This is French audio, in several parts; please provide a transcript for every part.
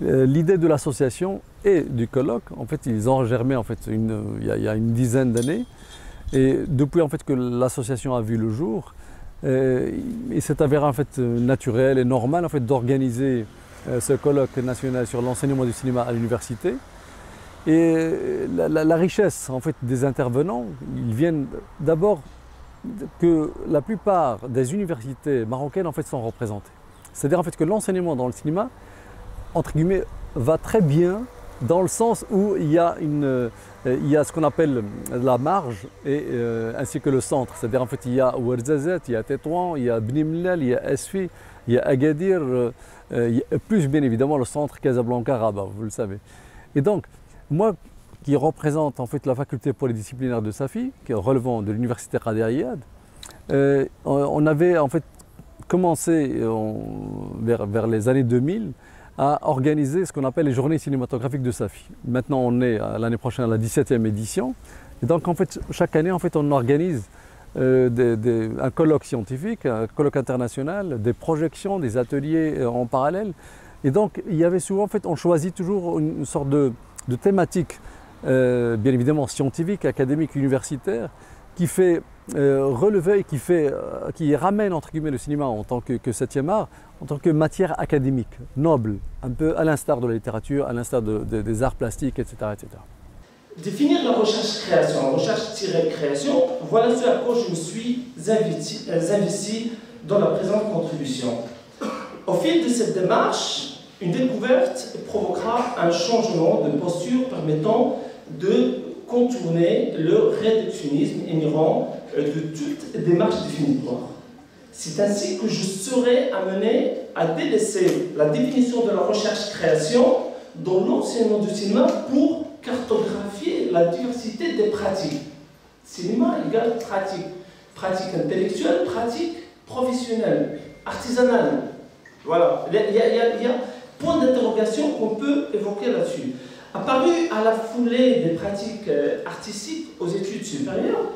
L'idée de l'association et du colloque, en fait, ils ont germé en fait, il y a une dizaine d'années. Et depuis en fait, que l'association a vu le jour, il s'est avéré en fait, naturel et normal en fait, d'organiser ce colloque national sur l'enseignement du cinéma à l'université. Et la richesse en fait, des intervenants, ils viennent d'abord que la plupart des universités marocaines en fait, sont représentées. C'est-à-dire en fait, que l'enseignement dans le cinéma, entre guillemets, va très bien dans le sens où il y a ce qu'on appelle la marge ainsi que le centre. C'est-à-dire en fait il y a Ouarzazate, il y a Tétouan, il y a Bni Mellal, il y a Esfi, il y a Agadir, plus bien évidemment le centre Casablanca-Rabat, vous le savez. Et donc, moi qui représente en fait la faculté polydisciplinaire de Safi, qui est relevant de l'université Qadir Iyad, on avait en fait commencé vers les années 2000 à organiser ce qu'on appelle les journées cinématographiques de Safi. Maintenant, on est l'année prochaine à la 17e édition. Et donc, en fait, chaque année, en fait, on organise un colloque scientifique, un colloque international, des projections, des ateliers en parallèle. Et donc, il y avait souvent, en fait, on choisit toujours une sorte de thématique, bien évidemment scientifique, académique, universitaire, qui fait relever, qui ramène entre guillemets le cinéma en tant que 7e art, en tant que matière académique, noble, un peu à l'instar de la littérature, à l'instar des arts plastiques, etc., etc. Définir la recherche-création, la recherche-création, voilà ce à quoi je me suis investi dans la présente contribution. Au fil de cette démarche, une découverte provoquera un changement de posture permettant de contourner le réductionnisme inhérent de toute démarche définitoire. C'est ainsi que je serai amené à délaisser la définition de la recherche-création dans l'enseignement du cinéma pour cartographier la diversité des pratiques. Cinéma égale pratique. Pratique intellectuelle, pratique professionnelle, artisanale. Voilà, il y a point d'interrogation qu'on peut évoquer là-dessus. Apparu à la foulée des pratiques artistiques aux études supérieures,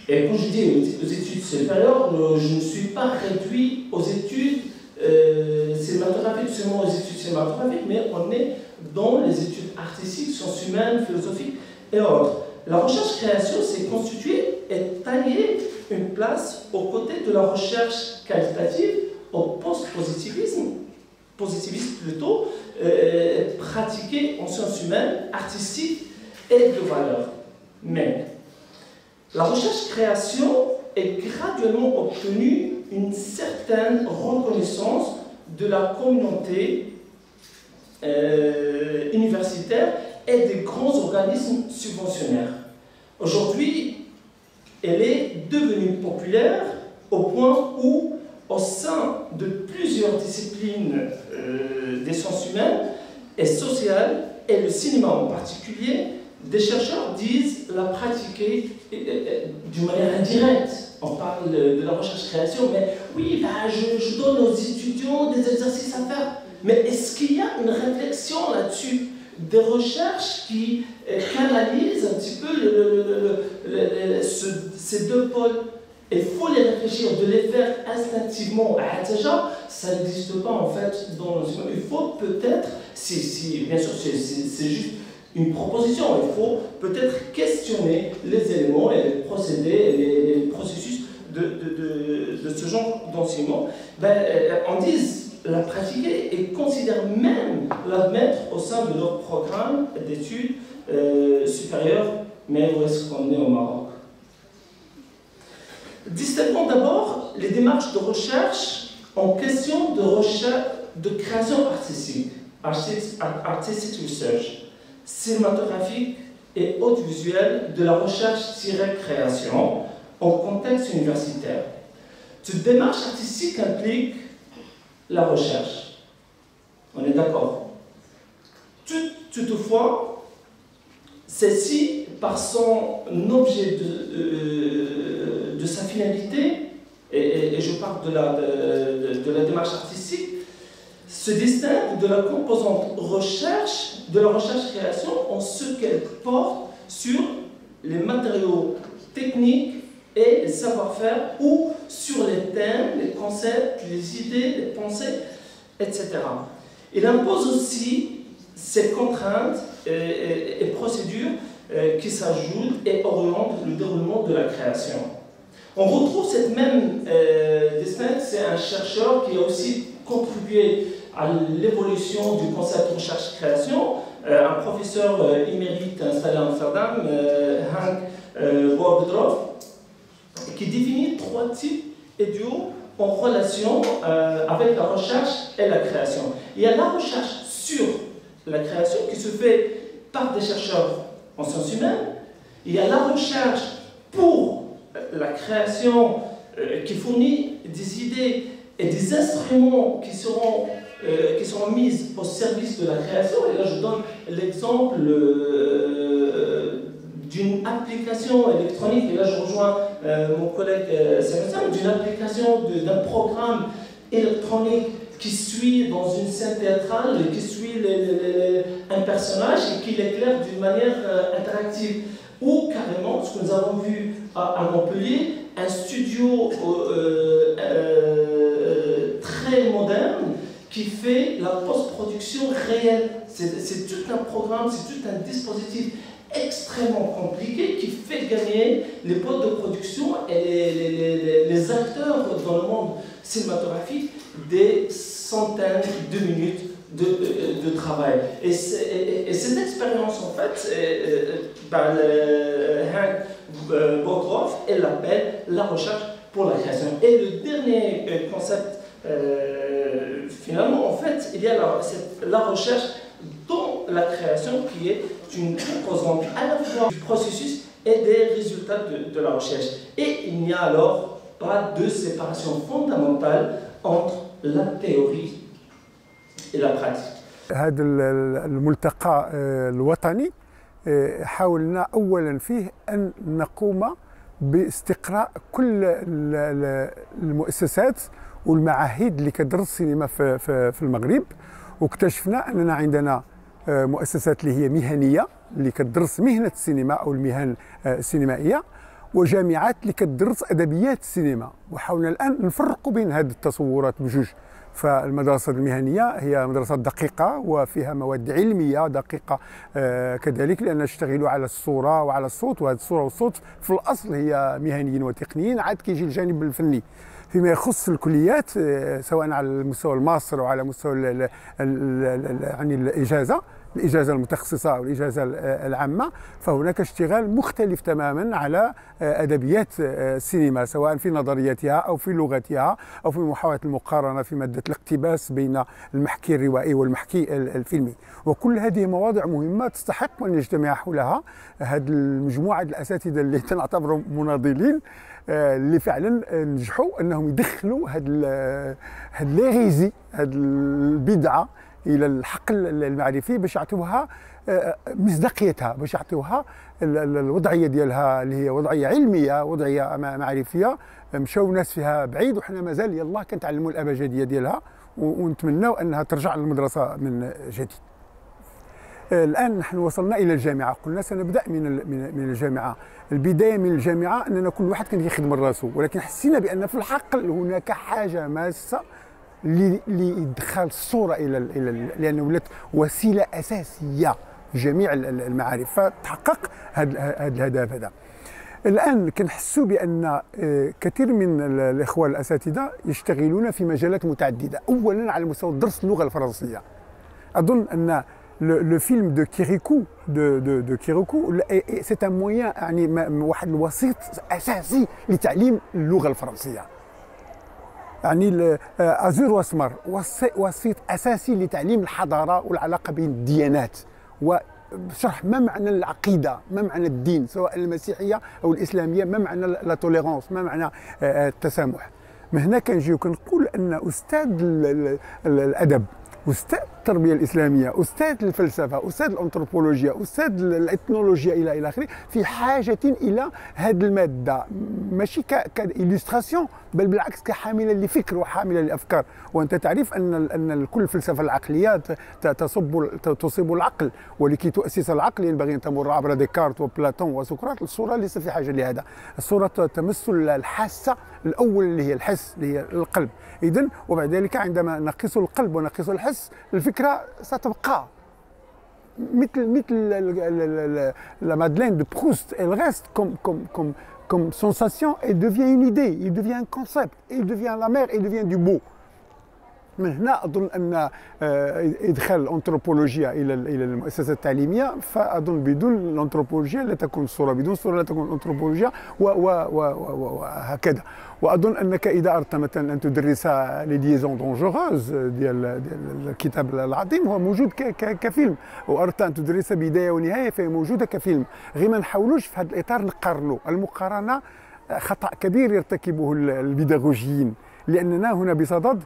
et quand je dis aux études supérieures, je ne suis pas réduit aux études cinématographiques, seulement aux études cinématographiques, mais on est dans les études artistiques, sciences humaines, philosophiques et autres. La recherche-création s'est constituée et taillée une place aux côtés de la recherche qualitative au post-positivisme, positivisme plutôt, pratiqué en sciences humaines, artistiques et de valeurs. Mais la recherche-création est graduellement obtenue une certaine reconnaissance de la communauté universitaire et des grands organismes subventionnaires. Aujourd'hui, elle est devenue populaire au point où, au sein de plusieurs disciplines des sciences humaines et sociales, et le cinéma en particulier, des chercheurs disent la pratiquer d'une manière indirecte. On parle de la recherche-création, mais oui, je donne aux étudiants des exercices à faire. Mais est-ce qu'il y a une réflexion là-dessus? Des recherches qui canalisent un petit peu ces deux pôles? Il faut les réfléchir, de les faire instinctivement. Ça n'existe pas en fait dans le cinéma. Il faut peut-être, bien sûr c'est juste une proposition, il faut peut-être questionner les éléments et les procédés et les processus de ce genre d'enseignement. On dit la pratiquer et considère même la mettre au sein de leur programme d'études supérieures, mais où est-ce qu'on est au Maroc? Distinguons d'abord les démarches de recherche en question de création artistique, artistic research, cinématographique et audiovisuelle de la recherche-création en contexte universitaire. Cette démarche artistique implique la recherche. On est d'accord. Toutefois, celle-ci, par son objet de sa finalité, et je parle de la démarche artistique, se distingue de la composante recherche, de la recherche-création, en ce qu'elle porte sur les matériaux techniques et les savoir-faire, ou sur les thèmes, les concepts, les idées, les pensées, etc. Il impose aussi ces contraintes et procédures qui s'ajoutent et orientent le déroulement de la création. On retrouve cette même destin, c'est un chercheur qui a aussi contribué à l'évolution du concept recherche-création, un professeur émérite installé à Amsterdam, Hank Borgdorf, qui définit 3 types idiots en relation avec la recherche et la création. Il y a la recherche sur la création qui se fait par des chercheurs en sciences humaines. Il y a la recherche pour la création qui fournit des idées et des instruments qui seront mis au service de la création. Et là, je donne l'exemple d'une application électronique, et là je rejoins mon collègue Sébastien, d'une application, d'un programme électronique qui suit dans une scène théâtrale, qui suit un personnage et qui l'éclaire d'une manière interactive. Ou carrément, ce que nous avons vu à Montpellier, un studio très moderne qui fait la post-production réelle. C'est tout un programme, c'est tout un dispositif extrêmement compliqué qui fait gagner les postes de production et les acteurs dans le monde cinématographique des centaines de minutes de travail. Et cette expérience, en fait, Hank Borgdorf, elle l'appelle la recherche pour la création. Et le dernier concept, finalement, en fait, il y a la recherche dans la création qui est une composante à la fois du processus et des résultats de la recherche. Et il n'y a alors pas de séparation fondamentale entre la théorie et la pratique. هذا الملتقى الوطني حاولنا أولا فيه أن نقوم باستقراء كل المؤسسات والمعاهد اللي كتدرس السينما في المغرب، واكتشفنا أننا عندنا مؤسسات اللي هي مهنية اللي كتدرس مهنة السينما أو المهن السينمائية، وجامعات اللي كتدرس أدبيات السينما. وحاولنا الآن نفرق بين هذه التصورات بجوج. فالمدرسة المهنية هي مدرسة دقيقة وفيها مواد علمية دقيقة كذلك، لأنها تشتغل على الصورة وعلى الصوت، وهذه الصورة والصوت في الأصل هي مهنيين وتقنيين، عاد كيجي الجانب الفني. فيما يخص الكليات سواء على مستوى الماستر وعلى مستوى يعني الإجازة المتخصصة أو الإجازة العامة، فهناك اشتغال مختلف تماما على أدبيات السينما، سواء في نظرياتها أو في لغتها أو في محاولة المقارنة في مادة الاقتباس بين المحكي الروائي والمحكي الفيلمي. وكل هذه مواضيع مهمة تستحق أن يجتمع حولها هذه المجموعة الأساتذة اللي تنعتبرهم مناضلين، اللي فعلا نجحوا أنهم يدخلوا هذه ليغيزي، هذه البدعة الى الحقل المعرفي باش يعطيوها مصداقيتها، باش يعطيوها الوضعيه ديالها اللي هي وضعيه علميه، وضعيه معرفيه. مشاو الناس فيها بعيد وحنا مازال يلاه كنتعلموا الابجديه ديالها، ونتمناو انها ترجع للمدرسه من جديد. الان نحن وصلنا الى الجامعه، قلنا سنبدا من الجامعه. البدايه من الجامعه اننا كل واحد كان يخدم راسه، ولكن حسينا بان في الحقل هناك حاجه ماسه لإدخال الصورة لأنه ولات وسيلة أساسية في جميع المعارف، فتحقق هذا الهدف هذا. الآن كنحسوا بأن كثير من الإخوة الأساتذة يشتغلون في مجالات متعددة. أولا على مستوى درس اللغة الفرنسية، أظن أن لو فيلم دو كيريكو دو كيريكو سي ان مويان، يعني واحد الوسيط أساسي لتعليم اللغة الفرنسية. يعني أزور وأسمر وسيط أساسي لتعليم الحضارة والعلاقة بين الديانات، وشرح ما معنى العقيدة، ما معنى الدين سواء المسيحية أو الإسلامية، ما معنى لا توليرانس، ما معنى التسامح. من هنا كنجيو كنقول أن أستاذ الأدب، أستاذ التربية الإسلامية، أستاذ الفلسفة، أستاذ الأنثروبولوجيا، أستاذ الإثنولوجيا إلى آخره، في حاجة إلى هذه المادة ماشي كإليستراسيون، بل بالعكس كحاملة لفكر وحاملة لأفكار. وأنت تعرف أن كل الفلسفة العقلية تصيب العقل، ولكي تؤسس العقل ينبغي أن تمر عبر ديكارت وبلاتون وسقراط. الصورة ليس في حاجة لهذا، الصورة تمس الحاسة الأول اللي هي الحس، اللي هي القلب. إذن وبعد ذلك عندما نقيس القلب ونقيس الحس، الفكرة ستبقى la Madeleine de Proust, elle reste comme sensation, elle devient une idée, il devient un concept, il devient la mer, il devient du beau. من هنا اظن ان ادخال الانثروبولوجيا الى المؤسسه التعليميه، فاظن بدون الانثروبولوجيا لا تكون الصوره، بدون الصوره لا تكون الانثروبولوجيا وهكذا. واظن انك اذا اردت مثلا ان تدرس لي ديزون دونجوروز ديال الكتاب العظيم هو موجود كفيلم، واردت ان تدرس بدايه ونهايه فهي موجوده كفيلم. غير ما نحاولوش في هذا الاطار نقارنوا. المقارنه خطا كبير يرتكبه البيداغوجيين، لأننا هنا بصدد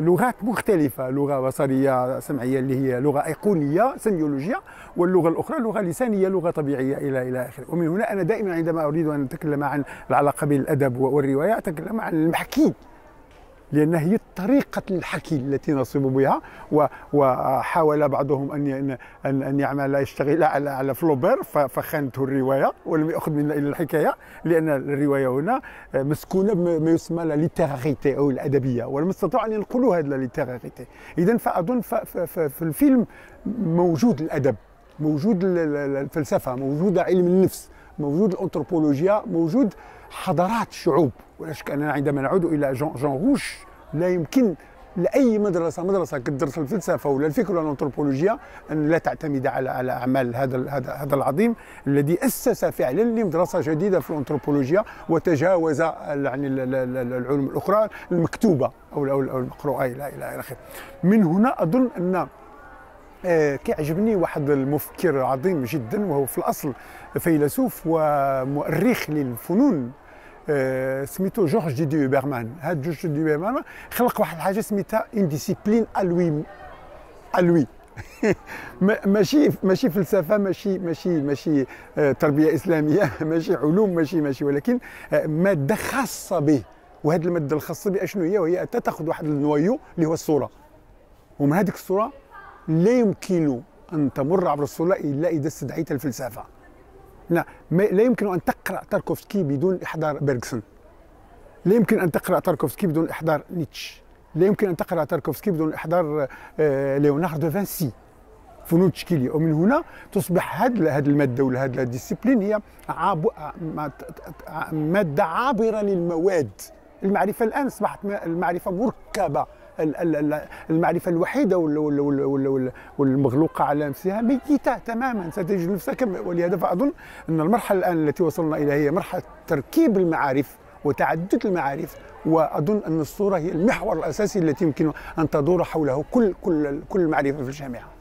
لغات مختلفة، لغة بصرية سمعية اللي هي لغة أيقونية سيميولوجية، واللغة الأخرى لغة لسانية لغة طبيعية إلى آخره. ومن هنا أنا دائما عندما أريد أن أتكلم عن العلاقة بين الأدب والرواية أتكلم عن المحكي، لأن هي طريقة الحكي التي نصب بها. وحاول بعضهم أن يعمل يشتغل على فلوبير فخانته الرواية ولم يأخذ منا إلا الحكاية، لأن الرواية هنا مسكونة بما يسمى لا ليتراريتي أو الأدبية، ولم يستطيعوا أن ينقلوا هذه لا ليتراريتي. إذن فأظن في الفيلم موجود الأدب، موجود الفلسفة، موجود علم النفس، موجود الأنثروبولوجيا، موجود حضارات شعوب. ولا شك أننا عندما نعود إلى جان روش لا يمكن لأي مدرسة كتدرس الفلسفة ولا الفكر ولا الأنثروبولوجيا أن لا تعتمد على أعمال هذا العظيم الذي أسس فعلا لمدرسة جديدة في الأنثروبولوجيا وتجاوز يعني العلوم الأخرى المكتوبة أو المقروءة إلى آخره. من هنا أظن أن كيعجبني واحد المفكر عظيم جدا، وهو في الأصل فيلسوف ومؤرخ للفنون، سميتو جورج دي هوبرمان. هاد جورج دي هوبرمان خلق واحد الحاجه سميتها ان ديسيبلين الوي ماشي فلسفه، ماشي تربيه اسلاميه، ماشي علوم، ماشي ولكن ماده خاصه به. وهذه الماده الخاصه به اشنو هي؟ وهي تاخذ واحد النويو اللي هو الصوره، ومن هذيك الصوره لا يمكن ان تمر عبر الصوره الا اذا استدعيت الفلسفه. لا يمكن أن تقرأ تاركوفسكي بدون إحضار بيرغسون، لا يمكن أن تقرأ تاركوفسكي بدون إحضار نيتشه، لا يمكن أن تقرأ تاركوفسكي بدون إحضار ليوناردو فانسي، فنون تشكيلية. ومن هنا تصبح هذه المادة ولا هذه الديسيبلين هي مادة عابرة للمواد. المعرفة الآن أصبحت المعرفة مركبة، المعرفة الوحيدة والمغلوقة على نفسها ميتة تماما، ستجد نفسك. ولهذا فأظن أن المرحلة الآن التي وصلنا إليها هي مرحلة تركيب المعارف وتعدد المعارف، وأظن أن الصورة هي المحور الأساسي التي يمكن أن تدور حوله كل المعرفة في الجامعة.